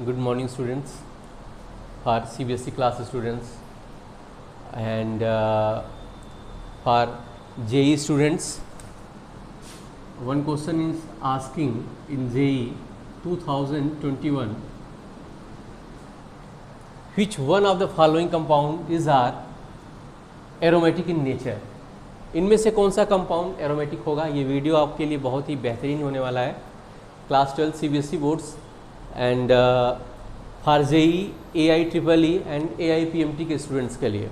Good morning, students. For CBSE class students and for JEE students, one question is asking in JEE 2021, which one of the following compound is are aromatic in nature? इनमें से कौन सा compound aromatic होगा? ये video आपके लिए बहुत ही बेहतरीन होने वाला है class 12 CBSE boards and for JEE, AIEEE and AIPMT के स्टूडेंट्स के लिए.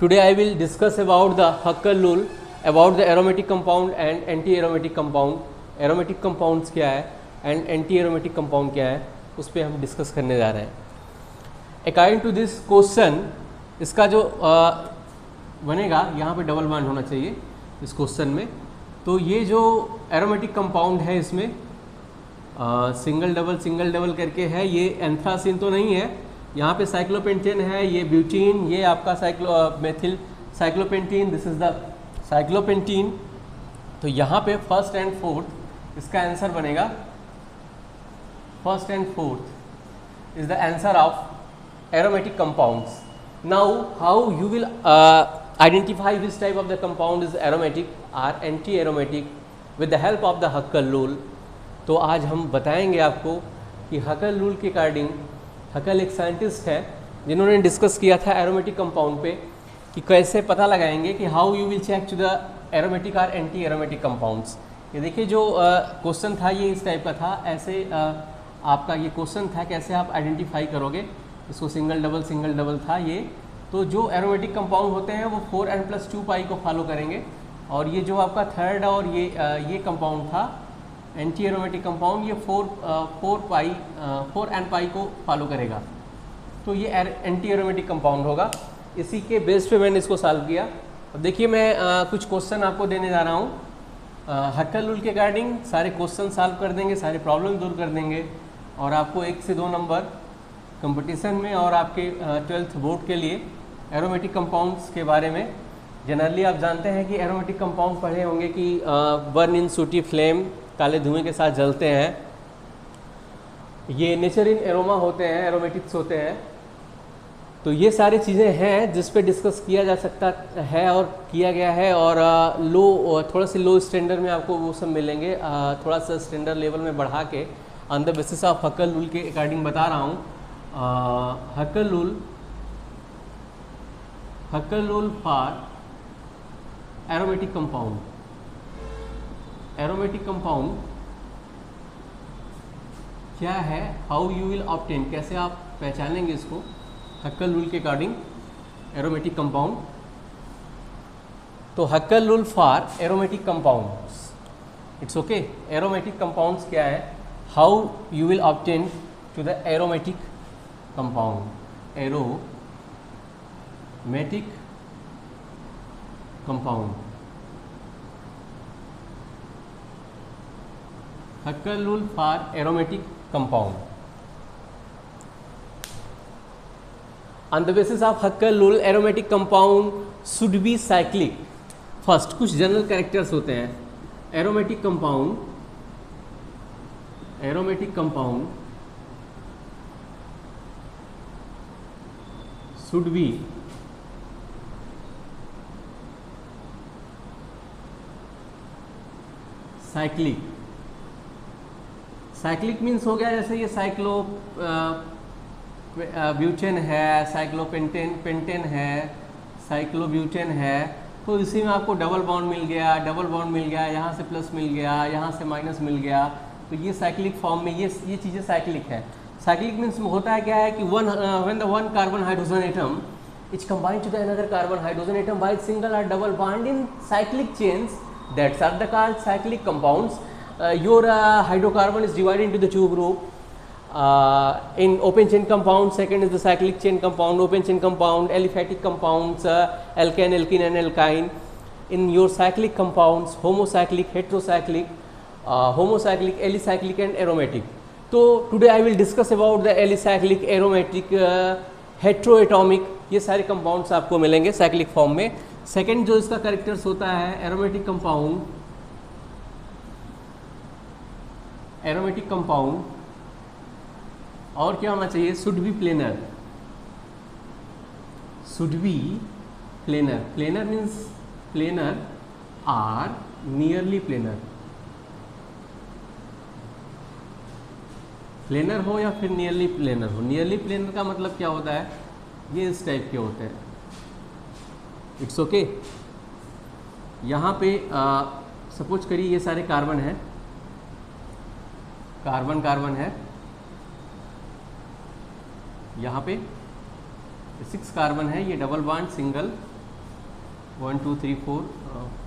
Today I will discuss about the Huckel rule, about the aromatic compound and anti aromatic compound. Aromatic compounds क्या है एंड एंटी एरोमेटिक कंपाउंड क्या है, उस पर हम डिस्कस करने जा रहे हैं. अकॉर्डिंग टू दिस क्वेश्चन, इसका जो बनेगा यहाँ पे डबल बॉन्ड होना चाहिए इस क्वेश्चन में. तो ये जो एरोमेटिक कंपाउंड है इसमें सिंगल डबल करके है. ये एंथ्रासिन तो नहीं है, यहाँ पे साइक्लोपेंटेन है, ये ब्यूटीन, ये आपका मेथिल साइक्लोपेंटीन, दिस इज द साइक्लोपेंटीन. तो यहाँ पे फर्स्ट एंड फोर्थ इसका आंसर बनेगा. First and fourth is the answer of aromatic compounds. Now how you will identify which type of the compound is aromatic or anti-aromatic with the help of the Huckel rule. तो आज हम बताएंगे आपको कि Huckel rule के according, Huckel एक scientist है जिन्होंने डिस्कस किया था एरोमेटिक कंपाउंड पे कि कैसे पता लगाएंगे कि how you will check to the aromatic और एंटी एरोमेटिक कंपाउंड्स. ये देखिए जो क्वेश्चन था ये इस टाइप का था. ऐसे आपका ये क्वेश्चन था कैसे आप आइडेंटिफाई करोगे इसको. सिंगल डबल था ये. तो जो एरोमेटिक कंपाउंड होते हैं वो 4n+2 पाई को फॉलो करेंगे, और ये जो आपका थर्ड और ये कंपाउंड था एंटी एरोमेटिक कंपाउंड, ये 4n पाई को फॉलो करेगा. तो ये एंटी एरोमेटिक कंपाउंड होगा. इसी के बेस पे मैंने इसको सॉल्व किया. अब देखिए मैं कुछ क्वेश्चन आपको देने जा रहा हूँ. हक्कल रूल के अकॉर्डिंग सारे क्वेश्चन सॉल्व कर देंगे, सारे प्रॉब्लम दूर कर देंगे, और आपको 1 से 2 नंबर कंपटीशन में और आपके 12th बोर्ड के लिए एरोमेटिक कंपाउंड्स के बारे में. जनरली आप जानते हैं कि एरोमेटिक कंपाउंड पढ़े होंगे कि बर्न इन सूटी फ्लेम, काले धुएं के साथ जलते हैं. ये नेचर इन एरोमा होते हैं, एरोमेटिक्स होते हैं. तो ये सारी चीज़ें हैं जिस पे डिस्कस किया जा सकता है और किया गया है. और थोड़ा सा लो स्टैंडर्ड में आपको वो सब मिलेंगे, थोड़ा सा स्टैंडर्ड लेवल में बढ़ा के on the basis of Huckel rule के अकॉर्डिंग बता रहा हूँ. Huckel rule for aromatic compound. Aromatic compound क्या है, हाउ यू विल ऑब्टेन, कैसे आप पहचानेंगे इसको हक्कल रूल के अकॉर्डिंग एरोमेटिक कंपाउंड. तो Huckel rule for aromatic compounds, it's okay. Aromatic compounds क्या है, how you will obtain to the aromatic compound. Aromatic compound. Huckel rule for aromatic compound. On the basis of Huckel rule, aromatic compound should be cyclic. First, कुछ general characters होते हैं. Aromatic compound should be cyclic. Cyclic means हो गया जैसे ये butane है, cyclopentane है, cyclobutane है. तो इसी में आपको डबल बॉन्ड मिल गया, यहाँ से प्लस मिल गया, यहाँ से माइनस मिल गया. तो ये साइक्लिक फॉर्म में ये चीज़ें साइक्लिक है. साइक्लिक मीन्स होता है क्या है कि when the one carbon hydrogen atom is combined to the another carbon hydrogen atom by single or double bond in cyclic chains, that's are the called cyclic compounds. Your hydrocarbon is divided into the two group. In open chain compound, second is the cyclic chain compound, open chain compound, aliphatic compounds, alkane, alkene and alkyne. In your cyclic compounds, homocyclic, heterocyclic, alicyclic and aromatic. So today I will discuss about the alicyclic, aromatic, heteroatomic. ये सारे compounds आपको मिलेंगे cyclic form में. Second जो इसका characters होता है aromatic compound, और क्या होना चाहिए, should be planar, should be planar, planar means planar are nearly planar, planar हो या फिर नियरली प्लेनर हो। नियरली प्लेनर का मतलब क्या होता है, ये इस टाइप के होते हैं। It's okay. यहाँ पे सपोज करिए ये सारे कार्बन है, कार्बन कार्बन है, यहाँ पे 6 कार्बन है, ये double bond single 1 2 3 4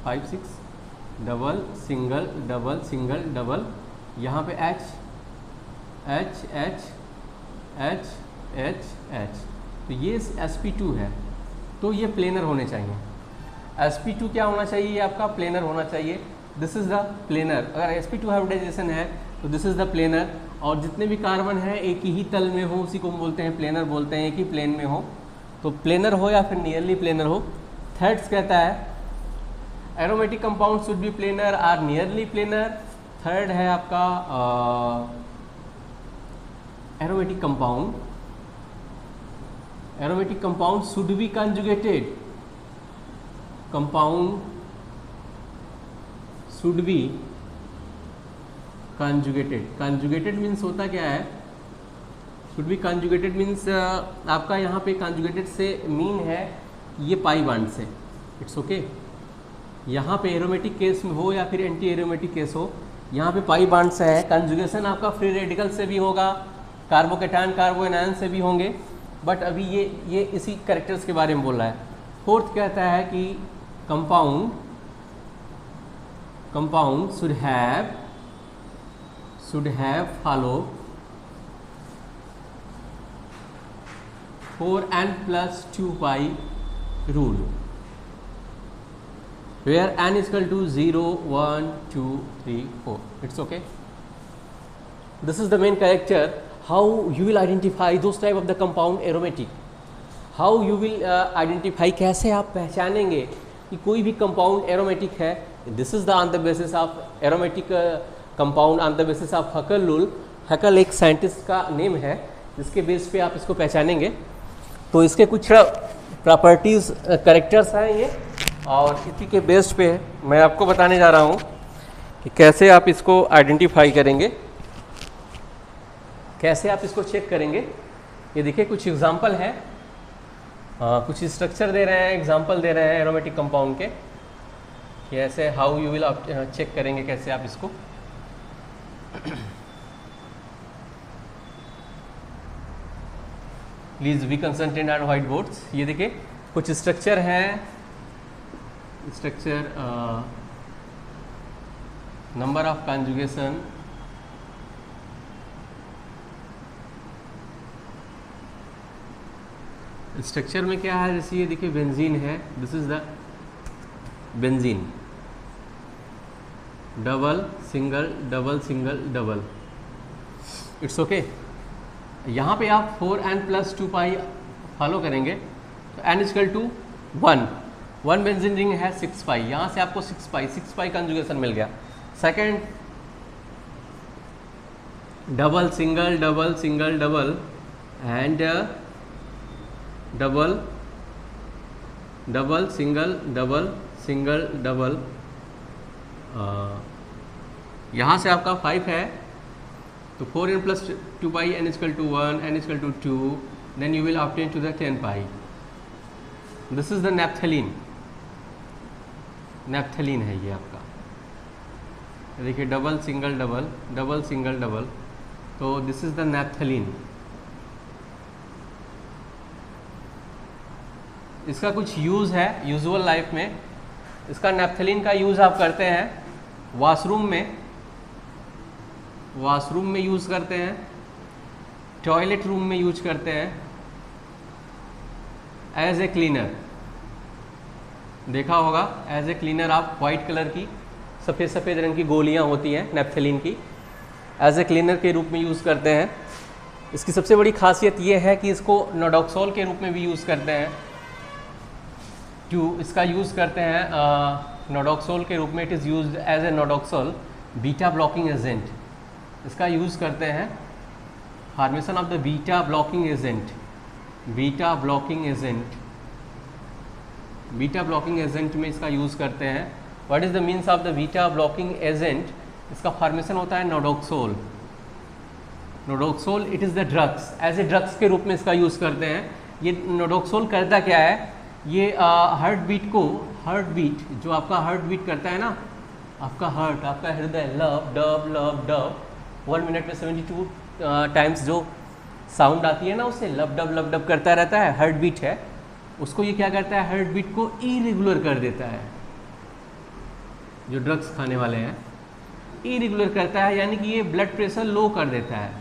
5 6 double single double single double, यहाँ पे H H H H H H, तो ये sp2 है, तो ये प्लेनर होने चाहिए। sp2 क्या होना चाहिए, ये आपका प्लेनर होना चाहिए। This is the planar. अगर sp2 हाइब्रिडाइजेशन है तो दिस इज द प्लेनर, और जितने भी कार्बन है एक ही तल में हो उसी को हम बोलते हैं प्लेनर बोलते हैं, एक ही प्लेन में हो, तो प्लेनर हो या फिर नियरली प्लेनर हो। थर्ड्स कहता है aromatic compound should be planar are nearly planar. Third है आपका aromatic compound, aromatic compound should be conjugated, compound should be conjugated. Conjugated means होता क्या है, शुड बी कंजुगेटेड मीन्स आपका यहाँ पे कंजुगेटेड से मीन है ये पाई बांड से। It's okay. यहाँ पे एरोमेटिक केस में हो या फिर एंटी एरोमेटिक केस हो, यहाँ पे पाई बांड से है। कंजुगेशन आपका फ्री रेडिकल से भी होगा, कार्बोकेटायन कार्बोएनायन से भी होंगे, बट अभी ये इसी कैरेक्टर्स के बारे में बोल रहा है। फोर्थ कहता है कि compound should have follow 4n+2 pi rule, where n is equal to 0 1 2 3 4. It's okay. This is the main character. How you will identify those type of the compound aromatic, how you will identify, कैसे आप पहचानेंगे कि कोई भी compound aromatic है। This is the on the basis of aromatic compound on the basis of Huckel rule. Huckel एक scientist का name है, जिसके बेस पे आप इसको पहचानेंगे। तो इसके कुछ प्रॉपर्टीज कैरेक्टर्स हैं ये, और इसी के बेस पे मैं आपको बताने जा रहा हूँ कि कैसे आप इसको आइडेंटिफाई करेंगे, कैसे आप इसको चेक करेंगे। ये देखिए कुछ एग्जांपल है, कुछ स्ट्रक्चर दे रहे हैं, एग्जांपल दे रहे हैं एरोमेटिक कंपाउंड के, कि ऐसे हाउ यू विल आप चेक करेंगे कैसे आप इसको। Please be concentrated on white boards. ये देखिए कुछ स्ट्रक्चर हैं, structure number of conjugation, structure में क्या है, जैसे ये देखिए बेंजीन है, this is the benzene, double single double single double. It's okay. यहाँ पे आप 4n+2 पाई फॉलो करेंगे तो n equal to 1 benzene ring है 6 पाई, यहाँ से आपको 6 पाई कंजुगेशन मिल गया। Second double single double single double and double double single double single double, यहाँ से आपका 5 है, तो 4n+2 pi n equal to 1 n equal to 2, then you will obtain to the 10 pi. This is the naphthalene, naphthalene है ये आपका। देखिए double single double double single double, तो दिस इज द नैप्थलीन। इसका कुछ यूज़ है usual life में। इसका नैप्थलीन का यूज़ आप करते हैं वॉशरूम में, वॉशरूम में यूज़ करते हैं, टॉयलेट रूम में यूज करते हैं, एज ए क्लीनर। देखा होगा एज ए क्लीनर आप वाइट कलर की सफ़ेद सफ़ेद रंग की गोलियां होती हैं नैप्थलीन की, एज ए क्लीनर के रूप में यूज़ करते हैं। इसकी सबसे बड़ी खासियत ये है कि इसको नोडोक्सोल के रूप में भी यूज़ करते हैं। इसका यूज़ करते हैं नोडोक्सोल के रूप में, it is used as a nadoxolol beta blocking agent. इसका यूज़ करते हैं formation of the beta blocking agent, beta blocking agent, beta blocking agent में इसका यूज़ करते हैं। What is the means of the beta blocking agent? इसका formation होता है nadoxolol, nadoxolol it is the drugs, as a drugs के रूप में इसका यूज़ करते हैं। ये नोडोक्सोल करता क्या है, ये हार्ट बीट को, हार्ट बीट जो आपका हार्ट बीट करता है ना, आपका हार्ट, आपका हृदय, लब डब लब डब, 1 मिनट में 72 टाइम्स जो साउंड आती है ना, उससे लब डब करता रहता है, हार्ट बीट है। उसको ये क्या करता है, हार्ट बीट को इरेगुलर कर देता है। जो ड्रग्स खाने वाले हैं इरेगुलर करता है, यानी कि ये ब्लड प्रेशर लो कर देता है,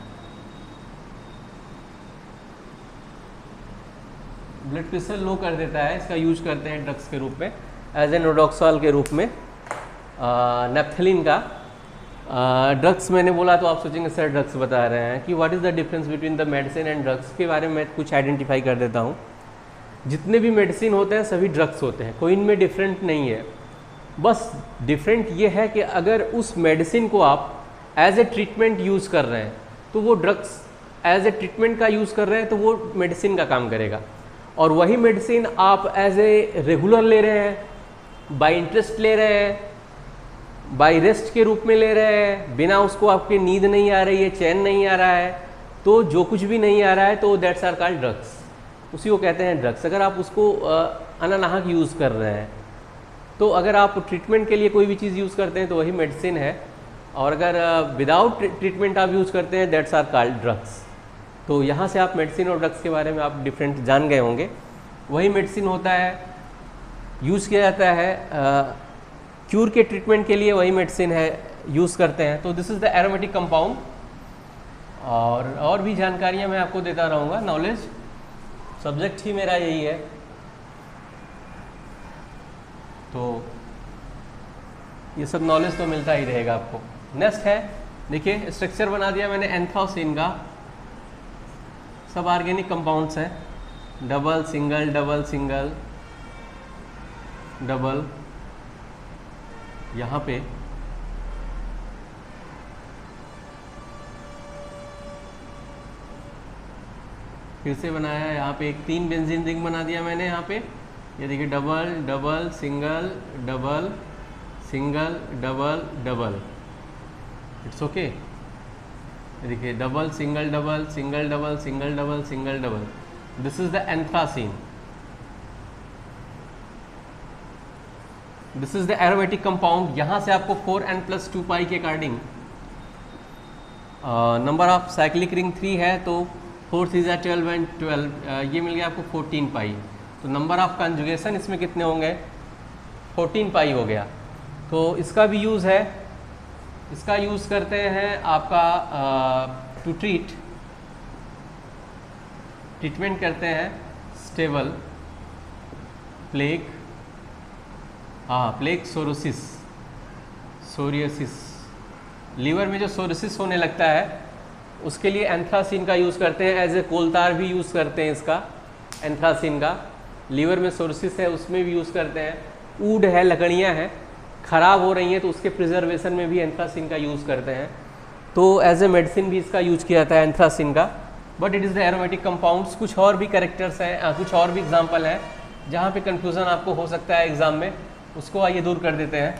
ब्लड प्रेशर लो कर देता है। इसका यूज करते हैं ड्रग्स के रूप में, एज ए नोडोक्सोल के रूप में। नेप्थलीन का ड्रग्स मैंने बोला तो आप सोचेंगे सर ड्रग्स बता रहे हैं, कि what is the difference between the medicine and drugs के बारे में मैं कुछ आइडेंटिफाई कर देता हूँ। जितने भी मेडिसिन होते हैं सभी ड्रग्स होते हैं, कोई इनमें डिफरेंट नहीं है। बस डिफरेंट ये है कि अगर उस मेडिसिन को आप एज ए ट्रीटमेंट यूज़ कर रहे हैं तो वो ड्रग्स एज ए ट्रीटमेंट का यूज़ कर रहे हैं तो वो मेडिसिन का काम करेगा, और वही मेडिसिन आप एज ए रेगुलर ले रहे हैं, बाय इंटरेस्ट ले रहे हैं, बाय रेस्ट के रूप में ले रहे हैं, बिना उसको आपकी नींद नहीं आ रही है, चैन नहीं आ रहा है, तो जो कुछ भी नहीं आ रहा है तो दैट्स आर कॉल्ड ड्रग्स, उसी को कहते हैं ड्रग्स। अगर आप उसको अनानाहक यूज़ कर रहे हैं, तो अगर आप ट्रीटमेंट के लिए कोई भी चीज़ यूज़ करते हैं तो वही मेडिसिन है, और अगर विदाउट ट्रीटमेंट आप यूज़ करते हैं दैट्स आर कॉल्ड ड्रग्स। तो यहाँ से आप मेडिसिन और ड्रग्स के बारे में आप डिफरेंट जान गए होंगे। वही मेडिसिन होता है, यूज़ किया जाता है क्यूर के ट्रीटमेंट के लिए, वही मेडिसिन है यूज़ करते हैं। तो this is the aromatic compound. और भी जानकारियाँ मैं आपको देता रहूँगा, नॉलेज सब्जेक्ट ही मेरा यही है। तो ये सब नॉलेज तो मिलता ही रहेगा आपको। नेक्स्ट है, देखिए स्ट्रक्चर बना दिया मैंने एंथ्रासिन का, सब ऑर्गेनिक कंपाउंड्स हैं, double single double single double, यहाँ पे फिर से बनाया, यहाँ पे एक 3 बेंजीन रिंग बना दिया मैंने यहाँ पे। ये देखिए double double single double single double double, it's okay. देखिए double single double single double single double single double, this is the anthracene, this is the aromatic compound. यहाँ से आपको 4n+2 पाई के according number of cyclic ring 3 है, तो 4 3 12 and 12 ये मिल गया आपको 14 पाई। तो नंबर ऑफ कंजुगेशन इसमें कितने होंगे, 14 पाई हो गया। तो इसका भी यूज़ है, इसका यूज़ करते हैं आपका टू ट्रीटमेंट करते हैं स्टेबल प्लेग, हाँ प्लेग सोरियोसिस, लीवर में जो सोरियोसिस होने लगता है उसके लिए एंथ्रासिन का यूज़ करते हैं, एज ए कोलतार भी यूज़ करते हैं इसका, एंथ्रासिन का। लीवर में सोरियोसिस है उसमें भी यूज़ करते हैं। ऊड है, लकड़ियाँ हैं ख़राब हो रही हैं तो उसके प्रिजर्वेशन में भी एंथ्रासिन का यूज़ करते हैं। तो एज ए मेडिसिन भी इसका यूज किया जाता है एंथ्रासिन का। But it is the aromatic compounds. कुछ और भी कैरेक्टर्स हैं, कुछ और भी एग्जांपल हैं जहाँ पे कंफ्यूजन आपको हो सकता है एग्जाम में, उसको आइए दूर कर देते हैं।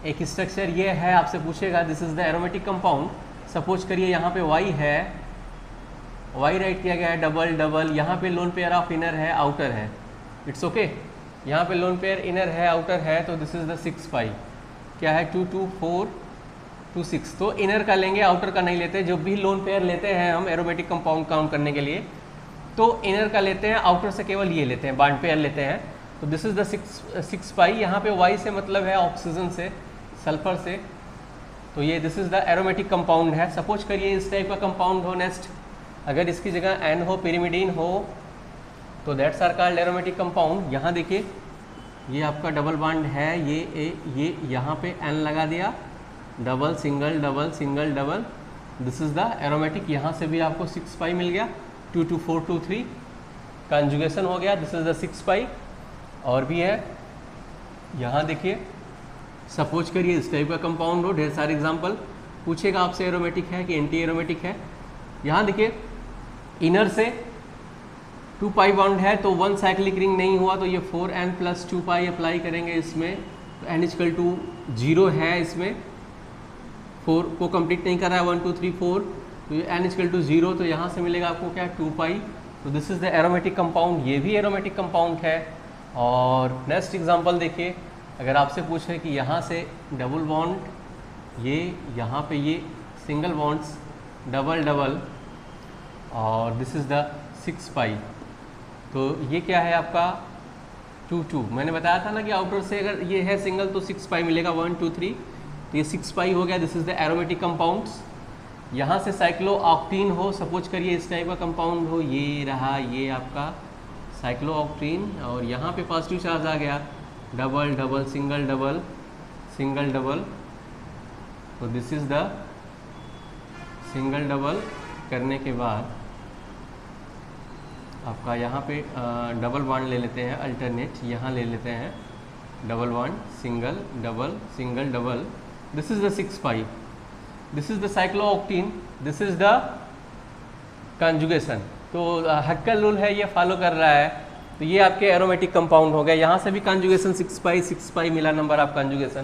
एक स्ट्रक्चर ये है, आपसे पूछेगा this is the aromatic compound. Suppose करिए यहाँ पे वाई है, वाई राइट किया गया है डबल डबल, यहाँ पे लोन पेयर ऑफ इनर है आउटर है, इट्स ओके। यहाँ पे लोन पेयर इनर है आउटर है, तो दिस इज़ द 6 पाई, क्या है 2 2 4 2 6। तो इनर का लेंगे आउटर का नहीं लेते। जो भी लोन पेयर लेते हैं हम एरोमेटिक कंपाउंड काउंट करने के लिए तो इनर का लेते हैं, आउटर से केवल ये लेते हैं, बॉन्ड पेयर लेते हैं। तो दिस इज़ द 6 पाई। यहाँ पे वाई से मतलब है ऑक्सीजन से, सल्फर से, तो ये this is the aromatic compound है। सपोज करिए इस टाइप का कंपाउंड हो नेक्स्ट, अगर इसकी जगह एन हो, पिरिमिडीन हो, तो that's are called aromatic compound. यहाँ देखिए ये आपका डबल बॉन्ड है, ये यहाँ पे एन लगा दिया, double single double single double, this is the aromatic. यहाँ से भी आपको 6 पाई मिल गया, 2 2 4 2 3 कंजुगेशन हो गया, दिस इज़ द 6 पाई। और भी है, यहाँ देखिए सपोज करिए इस टाइप का कंपाउंड हो, ढेर सारे एग्जांपल पूछेगा आपसे, एरोमेटिक है कि एंटी एरोमेटिक है। यहाँ देखिए इनर से 2 पाई बॉन्ड है तो 1 साइक्लिक रिंग नहीं हुआ, तो ये 4n प्लस 2 पाई अप्लाई करेंगे इसमें, तो n इक्वल टू 0 है, इसमें 4 को कंप्लीट नहीं कर रहा है, 1 2 3 4, तो ये n इक्वल टू 0, तो यहाँ से मिलेगा आपको क्या 2 पाई। तो this is the aromatic compound, ये भी एरोमेटिक कंपाउंड है। और नेक्स्ट एग्जांपल देखिए, अगर आपसे पूछे कि यहाँ से डबल बॉन्ड, ये यहाँ पे ये सिंगल बॉन्ड्स डबल डबल, और दिस इज़ द 6 पाई, तो ये क्या है आपका 2 2। मैंने बताया था ना कि आउटर से अगर ये है सिंगल तो 6 पाई मिलेगा, 1 2 3, तो ये 6 पाई हो गया। This is the aromatic compounds. यहाँ से साइक्लोऑक्टेन हो, सपोज करिए इस टाइप का कंपाउंड हो, ये रहा ये आपका साइक्लोऑक्टेन, और यहाँ पे पॉजिटिव चार्ज आ गया, double double single double single double, तो this is the single double करने के बाद आपका यहाँ पे डबल बॉन्ड ले लेते हैं, अल्टरनेट यहाँ ले लेते हैं, double bond single double single double, this is the 6 pi, this is the cyclooctane, this is the conjugation. तो हक्कल रूल है ये फॉलो कर रहा है, तो ये आपके एरोमेटिक कंपाउंड हो गए। यहाँ से भी कंजुगेशन 6 पाई मिला नंबर ऑफ कंजुगेशन,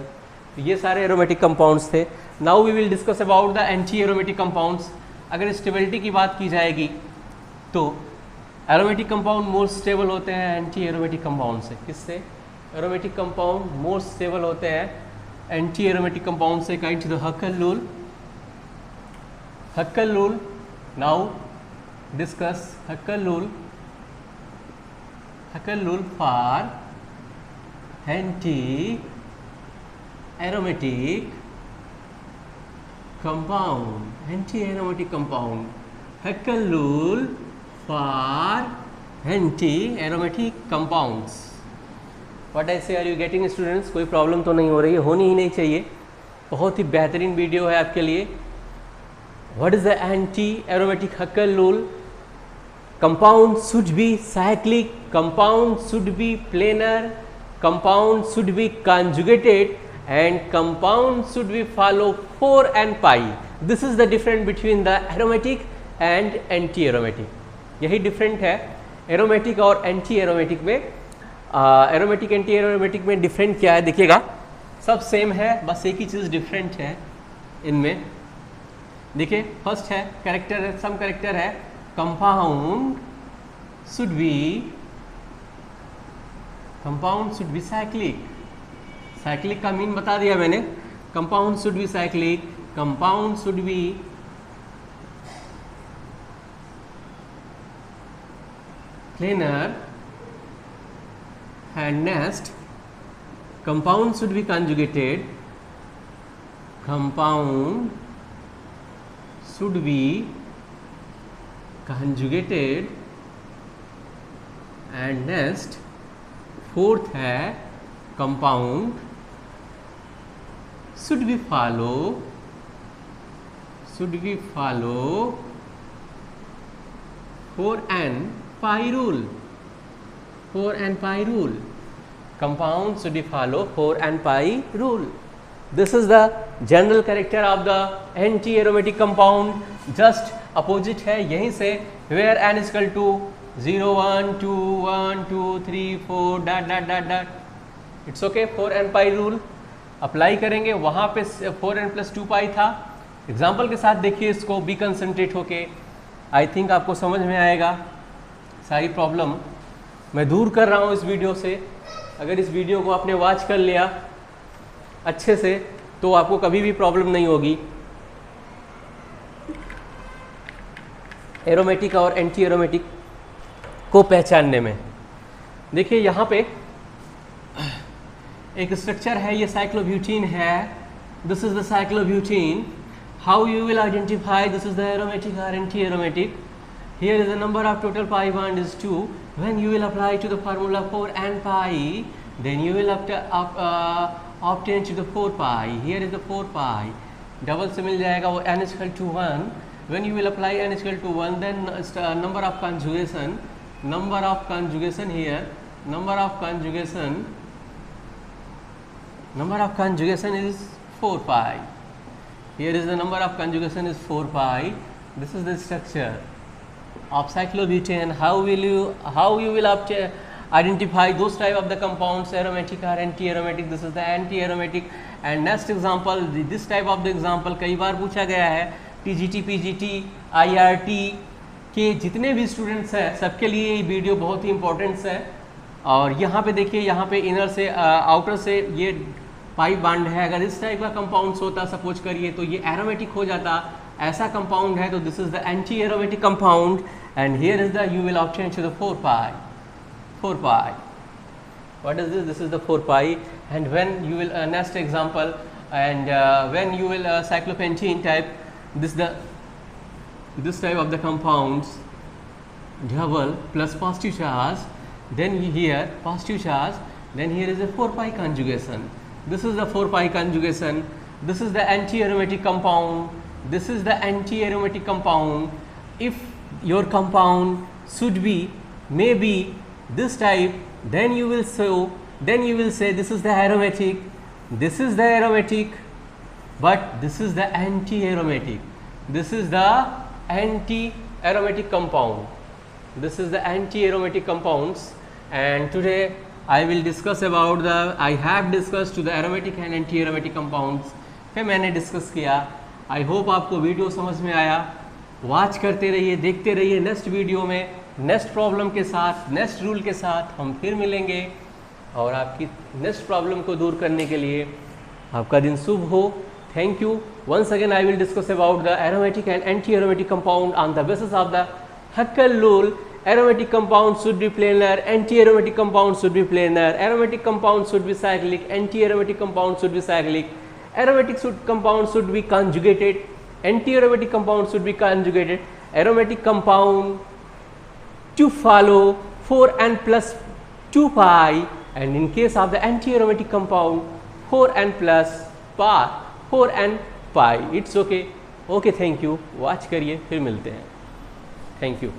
तो ये सारे एरोमेटिक कंपाउंड्स थे। Now we will discuss about the anti aromatic compounds. अगर स्टेबिलिटी की बात की जाएगी तो एरोमेटिक कंपाउंड मोर स्टेबल होते हैं एंटी एरोमेटिक कंपाउंड से। किससे? एरोमेटिक कंपाउंड मोर स्टेबल होते हैं एंटी एरोमेटिक कंपाउंड से, according to the Huckel rule. Huckel rule, now discuss Huckel rule. Huckel rule for anti aromatic compound, anti-aromatic compound. Heckel rule for anti-aromatic compounds. What I say, are you getting students? कोई problem तो नहीं हो रही है, होनी ही नहीं चाहिए। बहुत ही बेहतरीन वीडियो है आपके लिए। What is the anti-aromatic Heckel rule? Compound should be cyclic, compound should be planar, compound should be conjugated, and compound should be follow 4 and pi. This is the difference between the aromatic and anti-aromatic. यही different है aromatic और anti aromatic में। Aromatic anti aromatic में different क्या है देखिएगा, सब same है, बस एक ही चीज़ डिफरेंट है इनमें। देखिए फर्स्ट है कैरेक्टर है, सम कैरेक्टर है, compound should B cyclic. Cyclic का मीन बता दिया मैंने, compound should B cyclic, compound should B planar, and next compound should be conjugated, compound should be conjugated, and next fourth है compound should be follow 4n pi rule. 4n pi rule. Compound should be follow 4n pi rule. This is the general character of the anti-aromatic compound. Just opposite है यहीं से, where n is equal to 0 1 2 1 2 3 4 dot dot dot dot. It's okay. 4n pi rule apply करेंगे, वहाँ पे 4n plus 2 pi था। Example के साथ देखिए इसको, बी कंसंट्रेट होके, आई थिंक आपको समझ में आएगा। सारी प्रॉब्लम मैं दूर कर रहा हूँ इस वीडियो से। अगर इस वीडियो को आपने वॉच कर लिया अच्छे से तो आपको कभी भी प्रॉब्लम नहीं होगी एरोमेटिक और एंटी एरोमेटिक को पहचानने में। देखिए यहाँ पे एक स्ट्रक्चर है, ये साइक्लोब्यूटीन है, this is the cyclobutene. How you will identify this is the aromatic और anti aromatic? Here is the number of total pi bond is 2. When you will apply to the formula 4n pi, then you will obtain to the 4 pi. Here is the 4 pi. Double से मिल जाएगा वो n is equal to 1. When you will apply n is equal to 1, then number of conjugation here, number of conjugation is 4 pi. Here is the number of conjugation is 4 pi. this is the structure of cyclobutane. How you will identify those type of the compounds, aromatic or anti-aromatic. This is the anti-aromatic. And next example, this type of the example कई बार पूछा गया है, TGT, PGT, IRT के जितने भी students हैं सबके लिए ये वीडियो बहुत ही इंपॉर्टेंट है। और यहाँ पे देखिए, यहाँ पे इनर से आउटर से ये पाइप बॉन्ड है। अगर इस टाइप का कंपाउंड्स होता सपोज करिए तो ये एरोमेटिक हो जाता। ऐसा कंपाउंड है तो this is the anti aromatic compound and here is the you will obtain to the 4 pi. What is this? This is the 4 pi. And when you will next example, and when you will cyclopentene type, this type of the compounds double plus positive charge, then here positive charge, then here is a 4 pi conjugation. This is the 4 pi conjugation. This is the anti-aromatic compound. This is the anti-aromatic compound. If your compound should be maybe this type, then you will say this is the aromatic, this is the aromatic, but this is the anti-aromatic. This is the anti-aromatic compound. This is the anti-aromatic compounds. And today I will discuss about I have discussed to the aromatic and anti-aromatic compounds. फिर मैंने discuss किया। I hope आपको video समझ में आया। Watch करते रहिए, देखते रहिए। नेक्स्ट वीडियो में नेक्स्ट प्रॉब्लम के साथ, नेक्स्ट रूल के साथ हम फिर मिलेंगे और आपकी नेक्स्ट प्रॉब्लम को दूर करने के लिए आपका दिन शुभ हो। Thank you. Once again I will discuss about the aromatic and anti aromatic compound on the basis of the Huckel rule. Aromatic compound should be planar, anti-aromatic compound should be planar, aromatic compound should be cyclic, anti-aromatic compound should be cyclic, aromatic compound should be conjugated, anti-aromatic compound should be conjugated, aromatic compound to follow 4n plus 2 pi, and in case of the anti-aromatic compound 4n plus pi, 4n pi. It's okay. Okay, thank you. Watch करिए, फिर मिलते हैं. Thank you.